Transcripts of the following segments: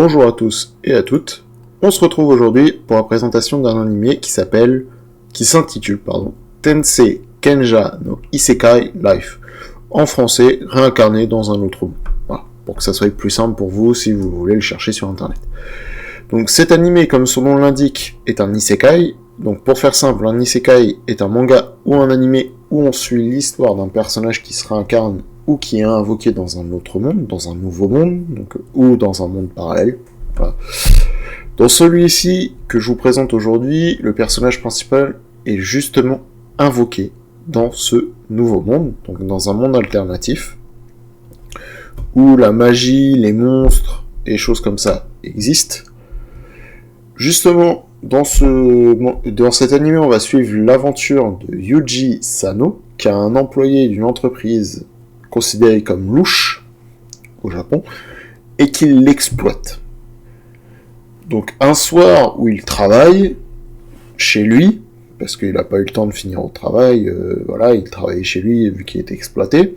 Bonjour à tous et à toutes. On se retrouve aujourd'hui pour la présentation d'un animé qui s'intitule Tensei Kenja no Isekai Life. En français, réincarné dans un autre monde. Voilà, pour que ça soit plus simple pour vous si vous voulez le chercher sur internet. Donc cet animé, comme son nom l'indique, est un isekai. Donc pour faire simple, un isekai est un manga ou un animé où on suit l'histoire d'un personnage qui se réincarne ou qui est invoqué dans un autre monde, dans un nouveau monde, ou dans un monde parallèle. Voilà. Dans celui-ci que je vous présente aujourd'hui, le personnage principal est justement invoqué dans ce nouveau monde, donc dans un monde alternatif, où la magie, les monstres et choses comme ça existent. Justement, dans cet animé, on va suivre l'aventure de Yuji Sano, qui est un employé d'une entreprise considérée comme louche au Japon, et qui l'exploite. Donc un soir où il travaille chez lui, parce qu'il n'a pas eu le temps de finir au travail, il travaillait chez lui vu qu'il était exploité,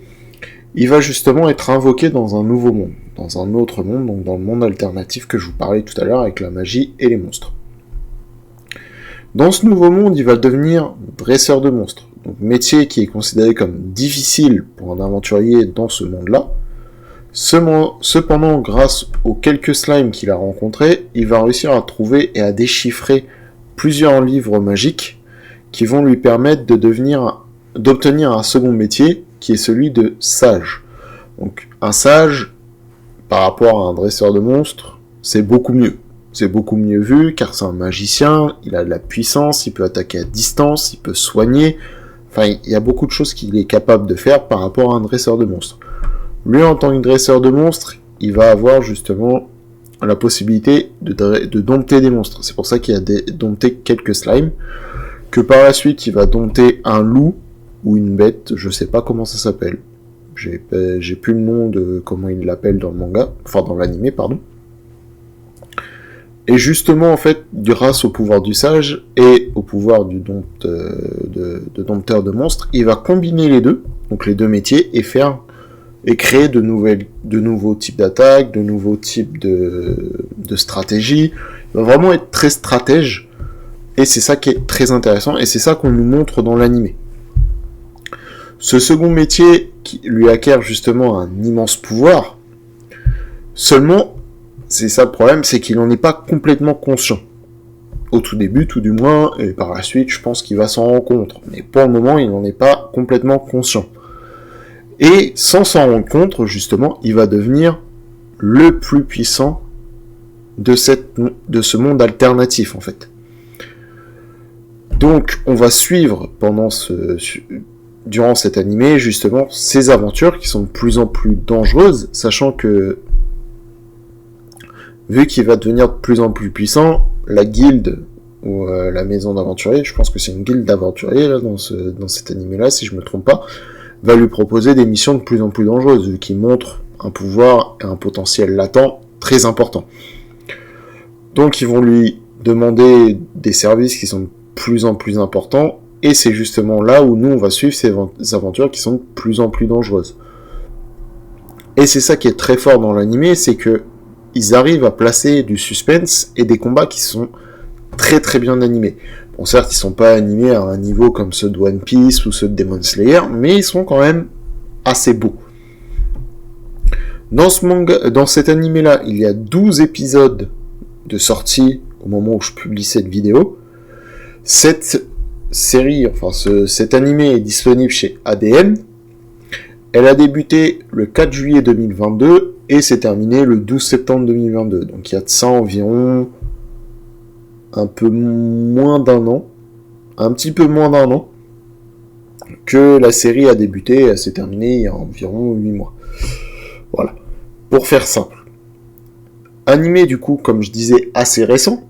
il va justement être invoqué dans un nouveau monde, dans un autre monde, donc dans le monde alternatif que je vous parlais tout à l'heure avec la magie et les monstres. Dans ce nouveau monde, il va devenir dresseur de monstres, donc métier qui est considéré comme difficile pour un aventurier dans ce monde-là. Cependant, grâce aux quelques slimes qu'il a rencontrés, il va réussir à trouver et à déchiffrer plusieurs livres magiques qui vont lui permettre d'obtenir un second métier qui est celui de sage. Donc un sage, par rapport à un dresseur de monstres, c'est beaucoup mieux. C'est beaucoup mieux vu car c'est un magicien, il a de la puissance, il peut attaquer à distance, il peut soigner. Enfin, il y a beaucoup de choses qu'il est capable de faire par rapport à un dresseur de monstres. Lui, en tant que dresseur de monstres, il va avoir justement la possibilité de dompter des monstres. C'est pour ça qu'il a dompté quelques slimes. Que par la suite, il va dompter un loup ou une bête, je sais pas comment ça s'appelle. J'ai plus le nom de comment il l'appelle dans le manga, enfin dans l'animé, pardon. Et justement, en fait, grâce au pouvoir du sage et au pouvoir du dompteur de monstres, il va combiner les deux, donc les deux métiers, et créer de nouveaux types d'attaques, de nouveaux types de stratégies. Il va vraiment être très stratège, et c'est ça qui est très intéressant, et c'est ça qu'on nous montre dans l'animé. Ce second métier qui lui acquiert justement un immense pouvoir, seulement, c'est ça le problème, c'est qu'il n'en est pas complètement conscient. Au tout début, tout du moins, et par la suite, je pense qu'il va s'en rendre compte. Mais pour le moment, il n'en est pas complètement conscient. Et sans s'en rendre compte, justement, il va devenir le plus puissant de ce monde alternatif, en fait. Donc, on va suivre durant cet animé, justement, ces aventures qui sont de plus en plus dangereuses, sachant que vu qu'il va devenir de plus en plus puissant, la guilde ou la maison d'aventuriers, je pense que c'est une guilde d'aventuriers là dans cet animé-là, si je me trompe pas, va lui proposer des missions de plus en plus dangereuses, vu qu'il montre un pouvoir et un potentiel latent très important. Donc ils vont lui demander des services qui sont de plus en plus importants, et c'est justement là où nous on va suivre ces aventures qui sont de plus en plus dangereuses. Et c'est ça qui est très fort dans l'animé, c'est que ils arrivent à placer du suspense et des combats qui sont très très bien animés. Bon, certes, ils sont pas animés à un niveau comme ceux de One Piece ou ceux de Demon Slayer, mais ils sont quand même assez beaux. Dans cet animé-là, il y a 12 épisodes de sortie au moment où je publie cette vidéo. Cette série, cet animé est disponible chez ADN. Elle a débuté le 4 juillet 2022 et s'est terminée le 12 septembre 2022. Donc il y a de ça environ un petit peu moins d'un an, que la série a débuté et elle s'est terminée il y a environ 8 mois. Voilà. Pour faire simple. Animé du coup, comme je disais, assez récent,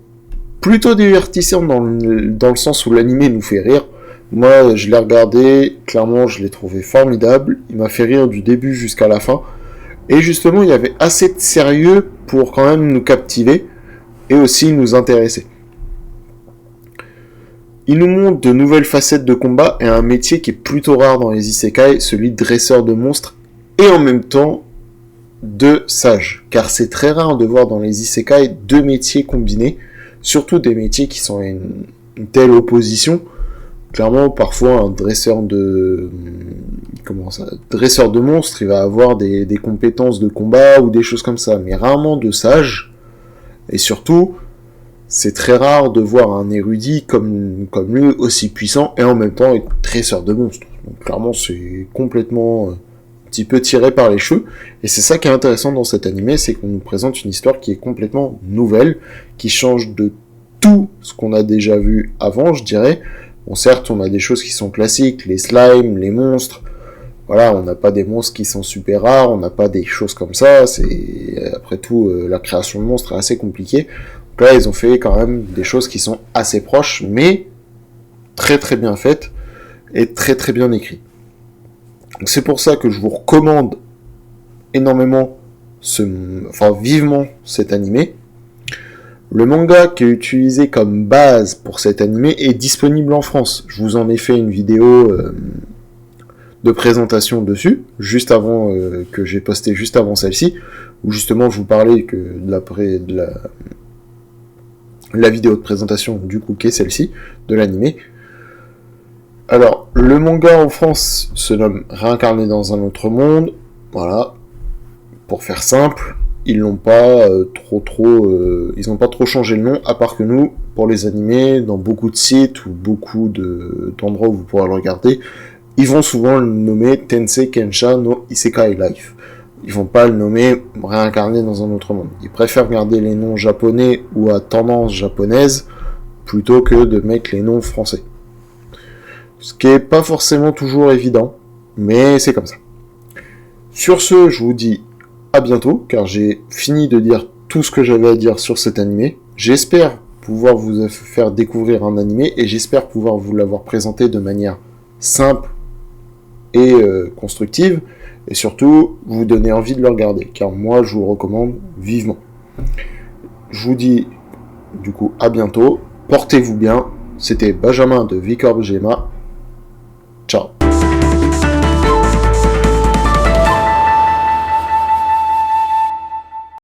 plutôt divertissant dans le sens où l'animé nous fait rire. Moi, je l'ai regardé, clairement, je l'ai trouvé formidable. Il m'a fait rire du début jusqu'à la fin. Et justement, il y avait assez de sérieux pour quand même nous captiver et aussi nous intéresser. Il nous montre de nouvelles facettes de combat et un métier qui est plutôt rare dans les isekai, celui de dresseur de monstres, et en même temps de sages, car c'est très rare de voir dans les isekai deux métiers combinés, surtout des métiers qui sont à une telle opposition. Clairement, parfois, un dresseur de monstres, il va avoir des compétences de combat ou des choses comme ça, mais rarement de sage. Et surtout, c'est très rare de voir un érudit comme lui aussi puissant et en même temps être dresseur de monstres. Donc clairement, c'est complètement un petit peu tiré par les cheveux. Et c'est ça qui est intéressant dans cet animé, c'est qu'on nous présente une histoire qui est complètement nouvelle, qui change de tout ce qu'on a déjà vu avant, je dirais. Bon, certes, on a des choses qui sont classiques, les slimes, les monstres. Voilà, on n'a pas des monstres qui sont super rares, on n'a pas des choses comme ça. C'est après tout, la création de monstres est assez compliquée. Donc là, ils ont fait quand même des choses qui sont assez proches, mais très très bien faites et très très bien écrites. Donc c'est pour ça que je vous recommande énormément, vivement cet animé. Le manga qui est utilisé comme base pour cet animé est disponible en France. Je vous en ai fait une vidéo de présentation dessus, juste avant que j'ai posté juste avant celle-ci, où justement je vous parlais que de la vidéo de présentation du coup qui est celle-ci, de l'animé. Alors, le manga en France se nomme Réincarné dans un autre monde, voilà, pour faire simple, ils n'ont pas ils n'ont pas trop changé le nom, à part que nous, pour les animés, dans beaucoup de sites ou beaucoup d'endroits où vous pourrez le regarder, ils vont souvent le nommer Tensei Kensha no Isekai Life. Ils vont pas le nommer Réincarné dans un autre monde. Ils préfèrent garder les noms japonais ou à tendance japonaise plutôt que de mettre les noms français. Ce qui est pas forcément toujours évident, mais c'est comme ça. Sur ce, je vous dis à bientôt, car j'ai fini de dire tout ce que j'avais à dire sur cet animé. J'espère pouvoir vous faire découvrir un animé, et j'espère pouvoir vous l'avoir présenté de manière simple et constructive, et surtout vous donner envie de le regarder, car moi je vous le recommande vivement. Je vous dis du coup à bientôt, portez-vous bien, c'était Benjamin de Vicorb Gema, ciao.